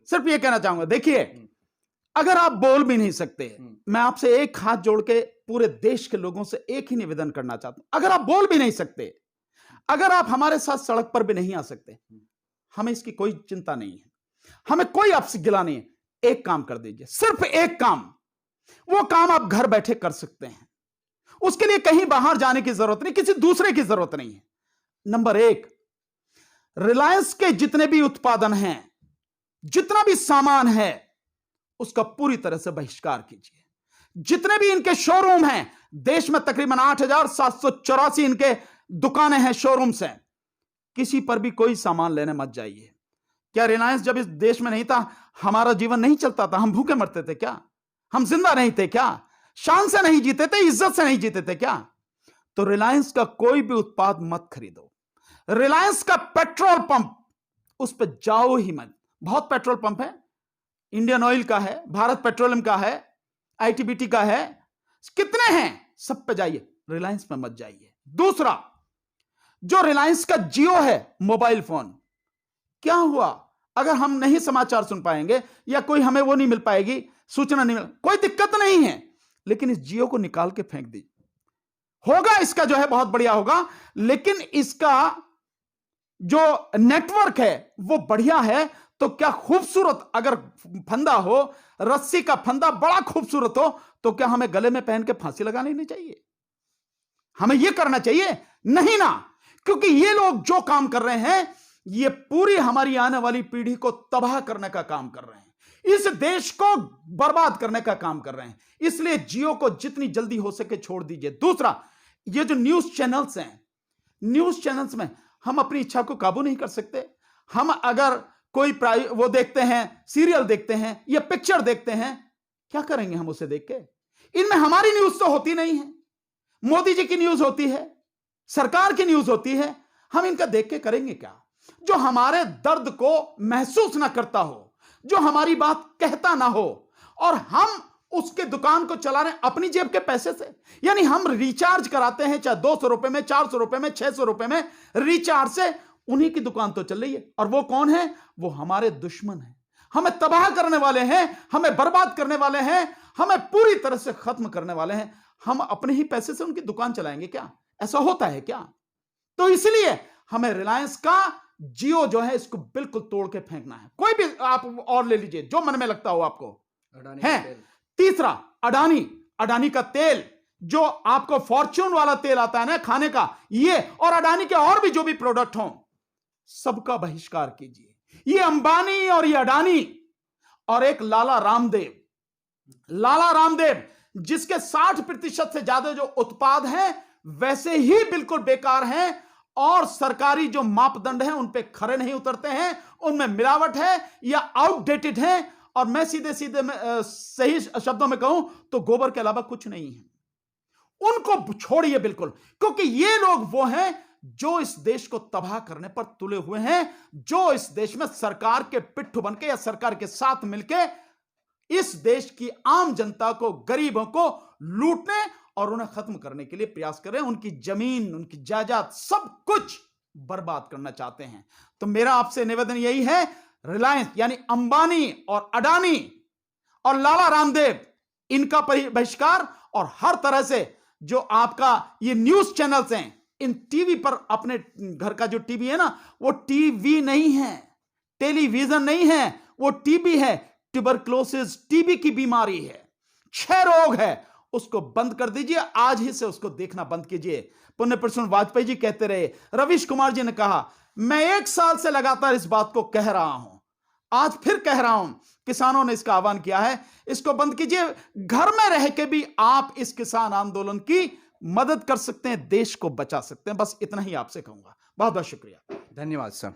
सिर्फ ये कहना चाहूंगा, देखिए अगर आप बोल भी नहीं सकते, मैं आपसे एक हाथ जोड़ के पूरे देश के लोगों से एक ही निवेदन करना चाहता हूं, अगर आप बोल भी नहीं सकते, अगर आप हमारे साथ सड़क पर भी नहीं आ सकते, हमें इसकी कोई चिंता नहीं है, हमें कोई आपसे गिला नहीं है। एक काम कर दीजिए, सिर्फ एक काम, वो काम आप घर बैठे कर सकते हैं, उसके लिए कहीं बाहर जाने की जरूरत नहीं, किसी दूसरे की जरूरत नहीं है। नंबर एक, रिलायंस के जितने भी उत्पादन हैं, जितना भी सामान है, उसका पूरी तरह से बहिष्कार कीजिए। जितने भी इनके शोरूम हैं, देश में तकरीबन 8,784 इनके दुकानें हैं, शोरूम्स हैं, किसी पर भी कोई सामान लेने मत जाइए। क्या रिलायंस जब इस देश में नहीं था, हमारा जीवन नहीं चलता था? हम भूखे मरते थे क्या? हम जिंदा नहीं थे क्या? शान से नहीं जीते थे, इज्जत से नहीं जीते थे क्या? तो रिलायंस का कोई भी उत्पाद मत खरीदो। रिलायंस का पेट्रोल पंप, उस पर जाओ ही मत। बहुत पेट्रोल पंप है, इंडियन ऑयल का है, भारत पेट्रोलियम का है, आईटीबीटी का है, कितने हैं, सब पे जाइए, रिलायंस में मत जाइए। दूसरा, जो रिलायंस का जियो है मोबाइल फोन, क्या हुआ अगर हम नहीं समाचार सुन पाएंगे या कोई हमें वो नहीं मिल पाएगी, सूचना नहीं मिल, कोई दिक्कत नहीं है, लेकिन इस जियो को निकाल के फेंक दीजिए। होगा इसका जो है बहुत बढ़िया होगा, लेकिन इसका जो नेटवर्क है वो बढ़िया है, तो क्या खूबसूरत अगर फंदा हो, रस्सी का फंदा बड़ा खूबसूरत हो, तो क्या हमें गले में पहन के फांसी लगा लेनी चाहिए? हमें यह करना चाहिए? नहीं ना, क्योंकि ये लोग जो काम कर रहे हैं, ये पूरी हमारी आने वाली पीढ़ी को तबाह करने का काम कर रहे हैं, इस देश को बर्बाद करने का काम कर रहे हैं। इसलिए जियो को जितनी जल्दी हो सके छोड़ दीजिए। दूसरा, ये जो न्यूज चैनल्स हैं, न्यूज चैनल्स में हम अपनी इच्छा को काबू नहीं कर सकते। हम अगर कोई वो देखते हैं, सीरियल देखते हैं या पिक्चर देखते हैं, क्या करेंगे हम उसे देख के? इनमें हमारी न्यूज तो होती नहीं है, मोदी जी की न्यूज होती है, सरकार की न्यूज होती है, हम इनका देख के करेंगे क्या? जो हमारे दर्द को महसूस ना करता हो, जो हमारी बात कहता ना हो, और हम उसके दुकान को चला रहे हैं अपनी जेब के पैसे से। यानी हम रिचार्ज कराते हैं, चाहे 200 रुपए में, 400 रुपए में, 600 रुपए में रिचार्ज से, उन्हीं की दुकान तो चल रही है। और वो कौन है? वो हमारे दुश्मन है, हमें तबाह करने वाले हैं, हमें बर्बाद करने वाले हैं, हमें पूरी तरह से खत्म करने वाले हैं। हम अपने ही पैसे से उनकी दुकान चलाएंगे क्या? ऐसा होता है क्या? तो इसलिए हमें रिलायंस का जियो जो है, इसको बिल्कुल तोड़ के फेंकना है। कोई भी आप और ले लीजिए जो मन में लगता हो आपको है। तीसरा, अडानी का तेल, जो आपको फॉर्च्यून वाला तेल आता है ना खाने का, ये और अडानी के और भी जो भी प्रोडक्ट हों, सबका बहिष्कार कीजिए। ये अंबानी और ये अडानी और एक लाला रामदेव जिसके 60% से ज्यादा जो उत्पाद हैं वैसे ही बिल्कुल बेकार हैं, और सरकारी जो मापदंड हैं उन पे खरे नहीं उतरते हैं, उनमें मिलावट है या आउटडेटेड है, और मैं सीधे सही शब्दों में कहूं तो गोबर के अलावा कुछ नहीं है। उनको छोड़िए बिल्कुल, क्योंकि ये लोग वो हैं जो इस देश को तबाह करने पर तुले हुए हैं, जो इस देश में सरकार के पिट्ठू बनके या सरकार के साथ मिलके इस देश की आम जनता को, गरीबों को लूटने और उन्हें खत्म करने के लिए प्रयास कर रहे हैं। उनकी जमीन, उनकी जायदाद, सब कुछ बर्बाद करना चाहते हैं। तो मेरा आपसे निवेदन यही है, रिलायंस यानी अंबानी और अडानी और लाला रामदेव, इनका बहिष्कार, और हर तरह से जो आपका ये न्यूज चैनल्स हैं, इन टीवी पर, अपने घर का जो टीवी है ना, वो टीवी नहीं है, टेलीविजन नहीं है, वो टीबी है, ट्यूबरक्लोसिस टीबी की बीमारी है, 6 रोग है, उसको बंद कर दीजिए। आज ही से उसको देखना बंद कीजिए। पुण्य पुरुष वाजपेयी जी कहते रहे, रवीश कुमार जी ने कहा, मैं 1 साल से लगातार इस बात को कह रहा हूं, आज फिर कह रहा हूं। किसानों ने इसका आह्वान किया है, इसको बंद कीजिए। घर में रह के भी आप इस किसान आंदोलन की मदद कर सकते हैं, देश को बचा सकते हैं। बस इतना ही आपसे कहूंगा। बहुत बहुत शुक्रिया, धन्यवाद सर।